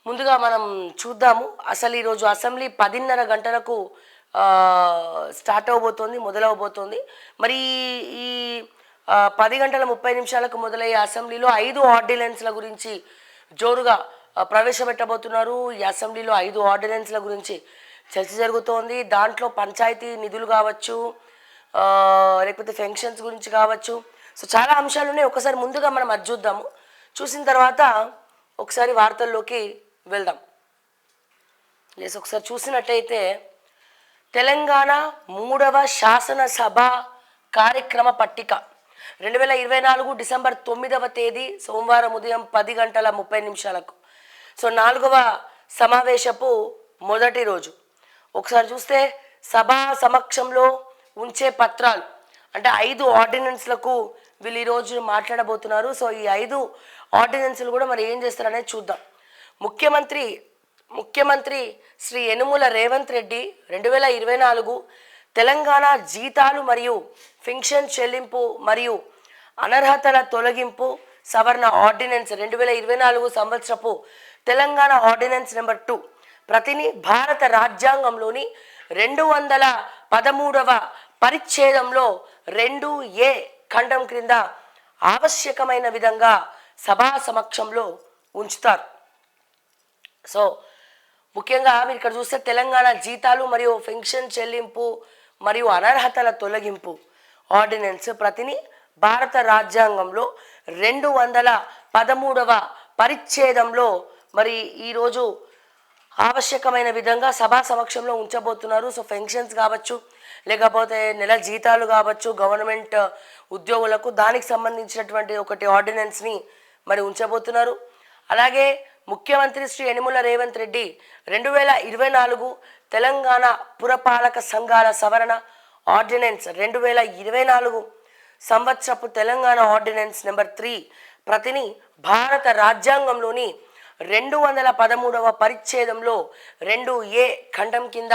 ముందుగా మనం చూద్దాము అసలు ఈరోజు అసెంబ్లీ 10:30 గంటలకు స్టార్ట్ అవబోతోంది, మొదలవబోతోంది. మరి ఈ 10 గంటల 30 నిమిషాలకు మొదలయ్యే అసెంబ్లీలో 5 ఆర్డినెన్స్ల గురించి జోరుగా ప్రవేశపెట్టబోతున్నారు. ఈ అసెంబ్లీలో 5 ఆర్డినెన్స్ల గురించి చర్చ జరుగుతోంది. దాంట్లో పంచాయతీ నిధులు కావచ్చు, లేకపోతే ఫెన్షన్స్ గురించి కావచ్చు. సో చాలా అంశాలు ఉన్నాయి. ఒకసారి ముందుగా మనం అది చూద్దాము. చూసిన తర్వాత ఒకసారి వార్తల్లోకి వెళ్దాం. ఒకసారి చూసినట్టయితే తెలంగాణ 3వ శాసనసభ కార్యక్రమ పట్టిక 2024 డిసెంబర్ 9వ తేదీ సోమవారం ఉదయం 10 గంటల 30 నిమిషాలకు. సో 4వ సమావేశపు మొదటి రోజు. ఒకసారి చూస్తే సభా సమక్షంలో ఉంచే పత్రాలు అంటే 5 ఆర్డినెన్స్లకు వీళ్ళు ఈరోజు మాట్లాడబోతున్నారు. సో ఈ 5 ఆర్డినెన్స్లు కూడా మరి ఏం చేస్తారనేది చూద్దాం. ముఖ్యమంత్రి శ్రీ యనుమల రేవంత్ రెడ్డి 2024 తెలంగాణ జీతాలు మరియు పెన్షన్ చెల్లింపు మరియు అనర్హతల తొలగింపు సవరణ ఆర్డినెన్స్ 2024 సంవత్సరపు తెలంగాణ ఆర్డినెన్స్ నెంబర్ 2 ప్రతిని భారత రాజ్యాంగంలోని 213వ పరిచ్ఛేదంలో 2A ఖండం క్రింద ఆవశ్యకమైన విధంగా సభా సమక్షంలో ఉంచుతారు. సో ముఖ్యంగా మీరు ఇక్కడ చూస్తే తెలంగాణ జీతాలు మరియు పెన్షన్ చెల్లింపు మరియు అనర్హతల తొలగింపు ఆర్డినెన్స్ ప్రతిని భారత రాజ్యాంగంలో 213వ పరిచ్ఛేదంలో మరి ఈరోజు ఆవశ్యకమైన విధంగా సభా సమక్షంలో ఉంచబోతున్నారు. సో పెన్షన్స్ కావచ్చు, లేకపోతే నెల జీతాలు కావచ్చు, గవర్నమెంట్ ఉద్యోగులకు దానికి సంబంధించినటువంటి ఒకటి ఆర్డినెన్స్ని మరి ఉంచబోతున్నారు. అలాగే ముఖ్యమంత్రి శ్రీ యనుమల రేవంత్ రెడ్డి 2024 తెలంగాణ పురపాలక సంఘాల సవరణ ఆర్డినెన్స్ 2024 సంవత్సరపు తెలంగాణ ఆర్డినెన్స్ నెంబర్ 3 ప్రతిని భారత రాజ్యాంగంలోని 213వ పరిచ్ఛేదంలో 2A ఖండం కింద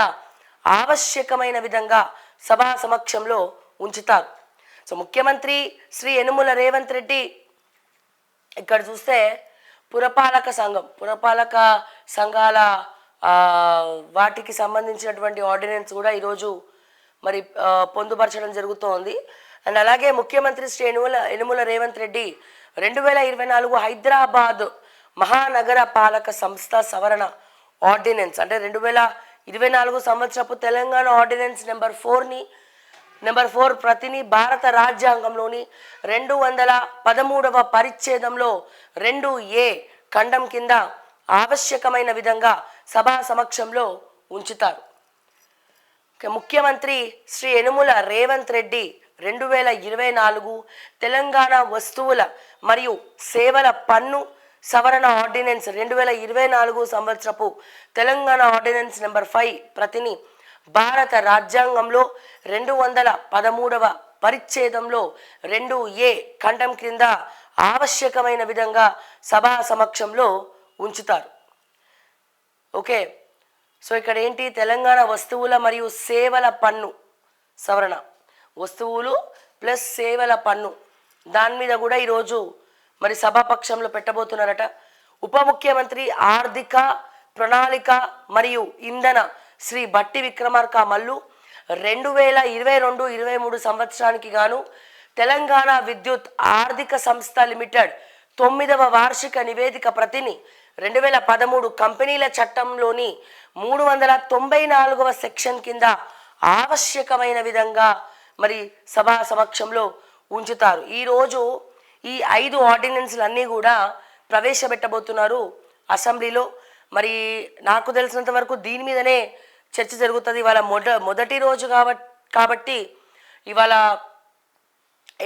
ఆవశ్యకమైన విధంగా సభా సమక్షంలో ఉంచుతారు. సో ముఖ్యమంత్రి శ్రీ యనుమల రేవంత్ రెడ్డి ఇక్కడ చూస్తే పురపాలక సంఘాల వాటికి సంబంధించినటువంటి ఆర్డినెన్స్ కూడా ఈరోజు మరి పొందుపరచడం జరుగుతోంది. అండ్ అలాగే ముఖ్యమంత్రి శ్రీ యనుమల రేవంత్ రెడ్డి 2024 హైదరాబాద్ మహానగర పాలక సంస్థ సవరణ ఆర్డినెన్స్ అంటే 2024 సంవత్సరపు తెలంగాణ ఆర్డినెన్స్ నెంబర్ 4 ప్రతిని భారత రాజ్యాంగంలోని 213వ పరిచ్ఛేదంలో 2A ఖండం కింద ఆవశ్యకమైన విధంగా సభా సమక్షంలో ఉంచుతారు. ముఖ్యమంత్రి శ్రీ యనుమల రేవంత్ రెడ్డి 2024 తెలంగాణ వస్తువుల మరియు సేవల పన్ను సవరణ ఆర్డినెన్స్ 2024 సంవత్సరపు తెలంగాణ ఆర్డినెన్స్ నెంబర్ 5 ప్రతిని భారత రాజ్యాంగంలో 213వ పరిచ్ఛేదంలో 2A ఖండం క్రింద ఆవశ్యకమైన విధంగా సభా సమక్షంలో ఉంచుతారు. ఓకే, సో ఇక్కడ ఏంటి తెలంగాణ వస్తువుల మరియు సేవల పన్ను సవరణ, వస్తువులు ప్లస్ సేవల పన్ను దాని మీద కూడా ఈరోజు మరి సభాపక్షంలో పెట్టబోతున్నారట. ఉప ముఖ్యమంత్రి ఆర్థిక ప్రణాళిక మరియు ఇంధన శ్రీ బట్టి విక్రమార్క మల్లు 2022-23 సంవత్సరానికి గాను తెలంగాణ విద్యుత్ ఆర్థిక సంస్థ లిమిటెడ్ 9వ వార్షిక నివేదిక ప్రతిని 2013 కంపెనీల చట్టంలోని 394వ సెక్షన్ కింద ఆవశ్యకమైన విధంగా మరి సభా సమక్షంలో ఉంచుతారు. ఈరోజు ఈ 5 ఆర్డినెన్స్లన్నీ కూడా ప్రవేశపెట్టబోతున్నారు అసెంబ్లీలో. మరి నాకు తెలిసినంత వరకు దీని మీదనే చర్చ జరుగుతుంది. ఇవాళ మొదటి రోజు కాబట్టి ఇవాళ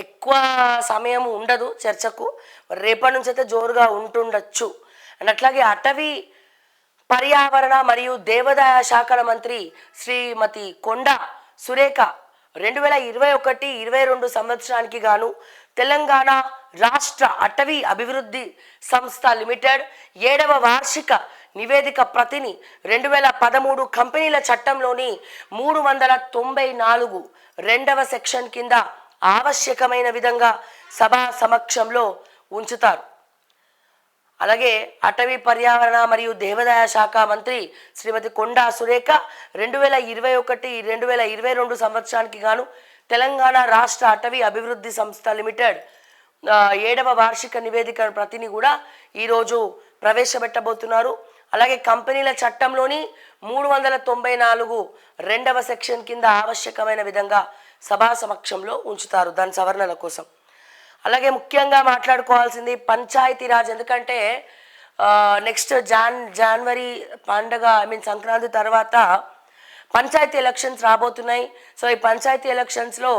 ఎక్కువ సమయం ఉండదు చర్చకు. రేపటి నుంచి అయితే జోరుగా ఉంటుండొచ్చు. అండ్ అట్లాగే అటవీ పర్యావరణ మరియు దేవాదాయ శాఖల మంత్రి శ్రీమతి కొండ సురేఖ 2021-22 సంవత్సరానికి గాను తెలంగాణ రాష్ట్ర అటవీ అభివృద్ధి సంస్థ లిమిటెడ్ 7వ వార్షిక నివేదిక ప్రతిని 2013 కంపెనీల చట్టంలోని 394 2వ సెక్షన్ కింద ఆవశ్యకమైన విధంగా సభా సమక్షంలో ఉంచుతారు. అలాగే అటవీ పర్యావరణ మరియు దేవాదాయ శాఖ మంత్రి శ్రీమతి కొండా సురేఖ 2021-2022 సంవత్సరానికి గాను తెలంగాణ రాష్ట్ర అటవీ అభివృద్ధి సంస్థ లిమిటెడ్ 7వ వార్షిక నివేదిక ప్రతిని కూడా ఈరోజు ప్రవేశపెట్టబోతున్నారు. అలాగే కంపెనీల చట్టంలోని 394 రెండవ సెక్షన్ కింద ఆవశ్యకమైన విధంగా సభా సమక్షంలో ఉంచుతారు దాని సవరణల కోసం. అలాగే ముఖ్యంగా మాట్లాడుకోవాల్సింది పంచాయతీరాజ్. ఎందుకంటే నెక్స్ట్ జనవరి పండగ సంక్రాంతి తర్వాత పంచాయతీ ఎలక్షన్స్ రాబోతున్నాయి. సో ఈ పంచాయతీ ఎలక్షన్స్లో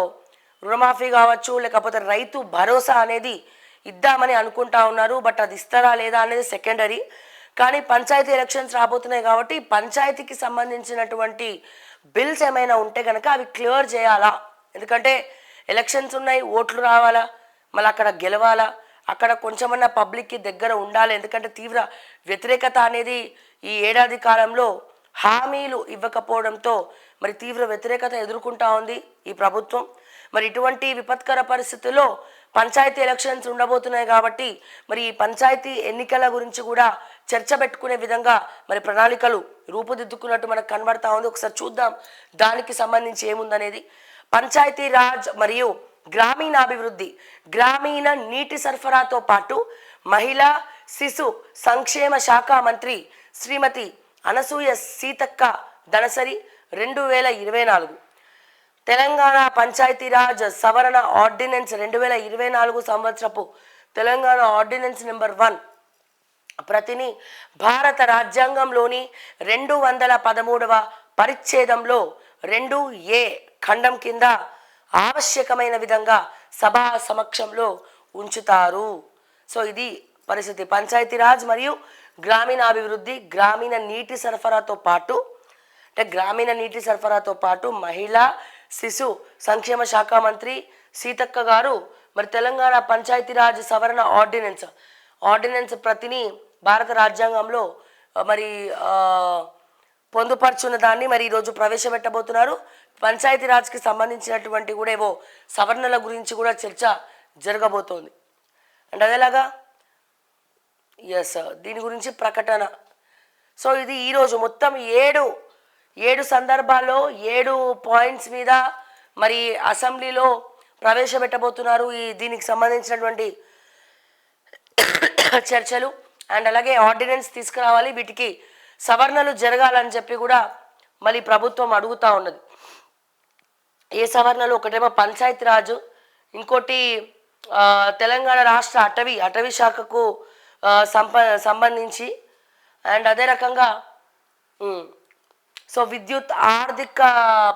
రుణమాఫీ కావచ్చు, లేకపోతే రైతు భరోసా అనేది ఇద్దామని అనుకుంటా ఉన్నారు. బట్ అది ఇస్తారా లేదా అనేది సెకండరీ. కానీ పంచాయతీ ఎలక్షన్స్ రాబోతున్నాయి కాబట్టి పంచాయతీకి సంబంధించినటువంటి బిల్స్ ఏమైనా ఉంటే కనుక అవి క్లియర్ చేయాలా. ఎందుకంటే ఎలక్షన్స్ ఉన్నాయి, ఓట్లు రావాలా, మళ్ళీ అక్కడ గెలవాలా, అక్కడ కొంచెమన్నా పబ్లిక్కి దగ్గర ఉండాలి. ఎందుకంటే తీవ్ర వ్యతిరేకత అనేది ఈ ఏడాది కాలంలో హామీలు ఇవ్వకపోవడంతో మరి తీవ్ర వ్యతిరేకత ఎదుర్కొంటా ఉంది ఈ ప్రభుత్వం. మరి ఇటువంటి విపత్కర పరిస్థితుల్లో పంచాయతీ ఎలక్షన్స్ ఉండబోతున్నాయి కాబట్టి మరి ఈ పంచాయతీ ఎన్నికల గురించి కూడా చర్చ పెట్టుకునే విధంగా మరి ప్రణాళికలు రూపుదిద్దుకున్నట్టు మనకు కనబడతా ఉంది. ఒకసారి చూద్దాం దానికి సంబంధించి ఏముందనేది. పంచాయతీ రాజ్ మరియు గ్రామీణాభివృద్ధి, గ్రామీణ నీటి సరఫరాతో పాటు మహిళా శిశు సంక్షేమ శాఖ మంత్రి శ్రీమతి అనసూయ సీతక్క ధనసరి 2024 తెలంగాణ పంచాయతీరాజ్ సవరణ ఆర్డినెన్స్ 2024 సంవత్సరపు తెలంగాణ ఆర్డినెన్స్ నెంబర్ 1 ప్రతిని భారత రాజ్యాంగంలోని 213వ పరిచ్ఛేదంలో 2A ఖండం కింద ఆవశ్యకమైన విధంగా సభా సమక్షంలో ఉంచుతారు. సో ఇది పరిస్థితి. పంచాయతీరాజ్ మరియు గ్రామీణాభివృద్ధి, గ్రామీణ నీటి సరఫరాతో పాటు గ్రామీణ నీటి సరఫరాతో పాటు మహిళా శిశు సంక్షేమ శాఖ మంత్రి సీతక్క గారు మరి తెలంగాణ పంచాయతీరాజ్ సవరణ ఆర్డినెన్స్ ప్రతిని భారత రాజ్యాంగంలో మరి పొందుపరుచున్న దాన్ని మరి ఈరోజు ప్రవేశపెట్టబోతున్నారు. పంచాయతీరాజ్కి సంబంధించినటువంటి కూడా ఏవో సవరణల గురించి కూడా చర్చ జరగబోతోంది. అండ్ అదేలాగా దీని గురించి ప్రకటన. సో ఇది ఈరోజు మొత్తం 7 సందర్భాల్లో 7 పాయింట్స్ మీద మరి అసెంబ్లీలో ప్రవేశపెట్టబోతున్నారు దీనికి సంబంధించినటువంటి చర్చలు. అండ్ అలాగే ఆర్డినెన్స్ తీసుకురావాలి, వీటికి సవరణలు జరగాలని చెప్పి కూడా మళ్ళీ ప్రభుత్వం అడుగుతూ ఉన్నది. ఏ సవరణలు? ఒకటేమో పంచాయతీరాజు, ఇంకోటి తెలంగాణ రాష్ట్ర అటవీ శాఖకు సంబంధించి, అండ్ అదే రకంగా సో విద్యుత్ ఆర్థిక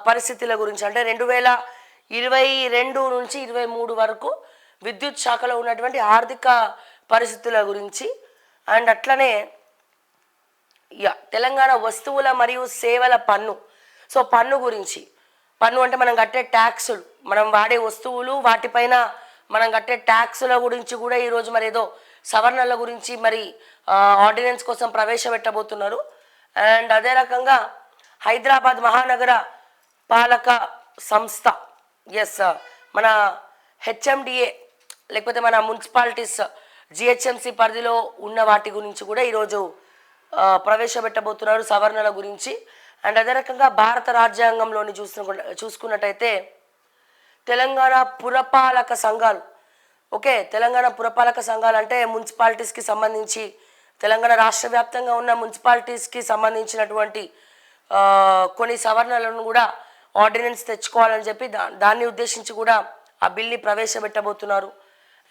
పరిస్థితుల గురించి అంటే 2022 నుంచి 23 వరకు విద్యుత్ శాఖలో ఉన్నటువంటి ఆర్థిక పరిస్థితుల గురించి. అండ్ అట్లనే తెలంగాణ వస్తువుల మరియు సేవల పన్ను. సో పన్ను గురించి, పన్ను అంటే మనం కట్టే ట్యాక్సులు, మనం వాడే వస్తువులు వాటిపైన మనం కట్టే ట్యాక్సుల గురించి కూడా ఈరోజు మరి ఏదో సవరణల గురించి మరి ఆర్డినెన్స్ కోసం ప్రవేశపెట్టబోతున్నారు. అండ్ అదే రకంగా హైదరాబాద్ మహానగర పాలక సంస్థ మన హెచ్ఎండిఏ లేకపోతే మన మున్సిపాలిటీస్ జిహెచ్ఎంసి పరిధిలో ఉన్న వాటి గురించి కూడా ఈరోజు ప్రవేశపెట్టబోతున్నారు సవరణల గురించి. అండ్ అదే రకంగా భారత రాజ్యాంగంలోని చూసుకున్నట్టయితే తెలంగాణ పురపాలక సంఘాలు. తెలంగాణ పురపాలక సంఘాలు అంటే మున్సిపాలిటీస్కి సంబంధించి తెలంగాణ రాష్ట్ర వ్యాప్తంగా ఉన్న మున్సిపాలిటీస్కి సంబంధించినటువంటి కొన్ని సవరణలను కూడా ఆర్డినెన్స్ తెచ్చుకోవాలని చెప్పి దాన్ని ఉద్దేశించి కూడా ఆ బిల్ని ప్రవేశపెట్టబోతున్నారు.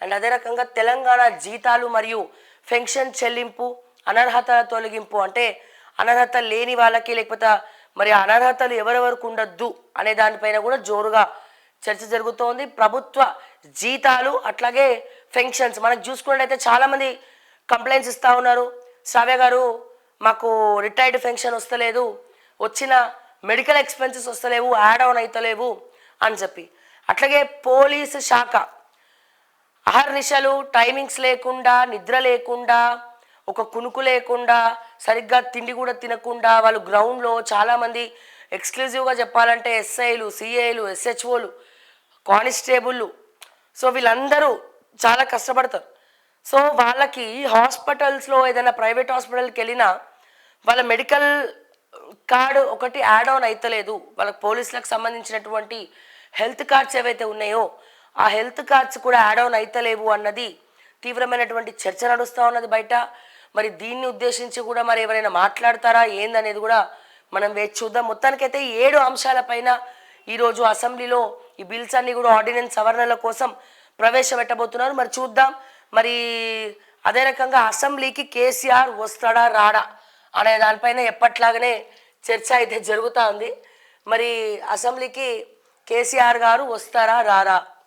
అండ్ అదే రకంగా తెలంగాణ జీతాలు మరియు పెన్షన్ చెల్లింపు, అనర్హత తొలగింపు అంటే అనర్హత లేని వాళ్ళకి లేకపోతే మరి అనర్హతలు ఎవరెవరికి ఉండొద్దు అనే దానిపైన కూడా జోరుగా చర్చ జరుగుతోంది. ప్రభుత్వ జీతాలు అట్లాగే పెన్షన్స్ మనకు చూసుకున్నట్టయితే చాలామంది కంప్లైంట్స్ ఇస్తూ ఉన్నారు. శ్రావ్య గారు మాకు రిటైర్డ్ పెన్షన్ వస్తలేదు, వచ్చిన మెడికల్ ఎక్స్పెన్సెస్ వస్తలేవు, యాడ్ ఆన్ అవుతలేవు అని చెప్పి. అట్లాగే పోలీసు శాఖ అహర్నిశలు టైమింగ్స్ లేకుండా, నిద్ర లేకుండా, ఒక కునుకు లేకుండా, సరిగ్గా తిండి కూడా తినకుండా వాళ్ళు గ్రౌండ్లో చాలామంది ఎక్స్క్లూజివ్గా చెప్పాలంటే ఎస్ఐలు, సిఐలు, ఎస్హెచ్ఓలు, కానిస్టేబుళ్ళు, సో వీళ్ళందరూ చాలా కష్టపడతారు. సో వాళ్ళకి హాస్పిటల్స్లో ఏదైనా ప్రైవేట్ హాస్పిటల్కి వెళ్ళినా వాళ్ళ మెడికల్ కార్డు ఒకటి యాడ్ ఆన్ అయితలేదు. వాళ్ళకి పోలీసులకు సంబంధించినటువంటి హెల్త్ కార్డ్స్ ఏవైతే ఉన్నాయో ఆ హెల్త్ కార్డ్స్ కూడా యాడ్ ఆన్ అయితలేవు అన్నది తీవ్రమైనటువంటి చర్చ నడుస్తూ ఉన్నది బయట. మరి దీన్ని ఉద్దేశించి కూడా మరి ఎవరైనా మాట్లాడతారా ఏందనేది కూడా మనం వేచి చూద్దాం. మొత్తానికైతే 7 అంశాలపైన ఈరోజు అసెంబ్లీలో ఈ బిల్స్ అన్ని కూడా ఆర్డినెన్స్ సవరణల కోసం ప్రవేశపెట్టబోతున్నారు. మరి చూద్దాం. మరి అదే రకంగా అసెంబ్లీకి కేసీఆర్ వస్తాడా రాడా అనే దానిపైన ఎప్పట్లాగానే చర్చ అయితే జరుగుతూ ఉంది. మరి అసెంబ్లీకి కేసీఆర్ గారు వస్తారా రారా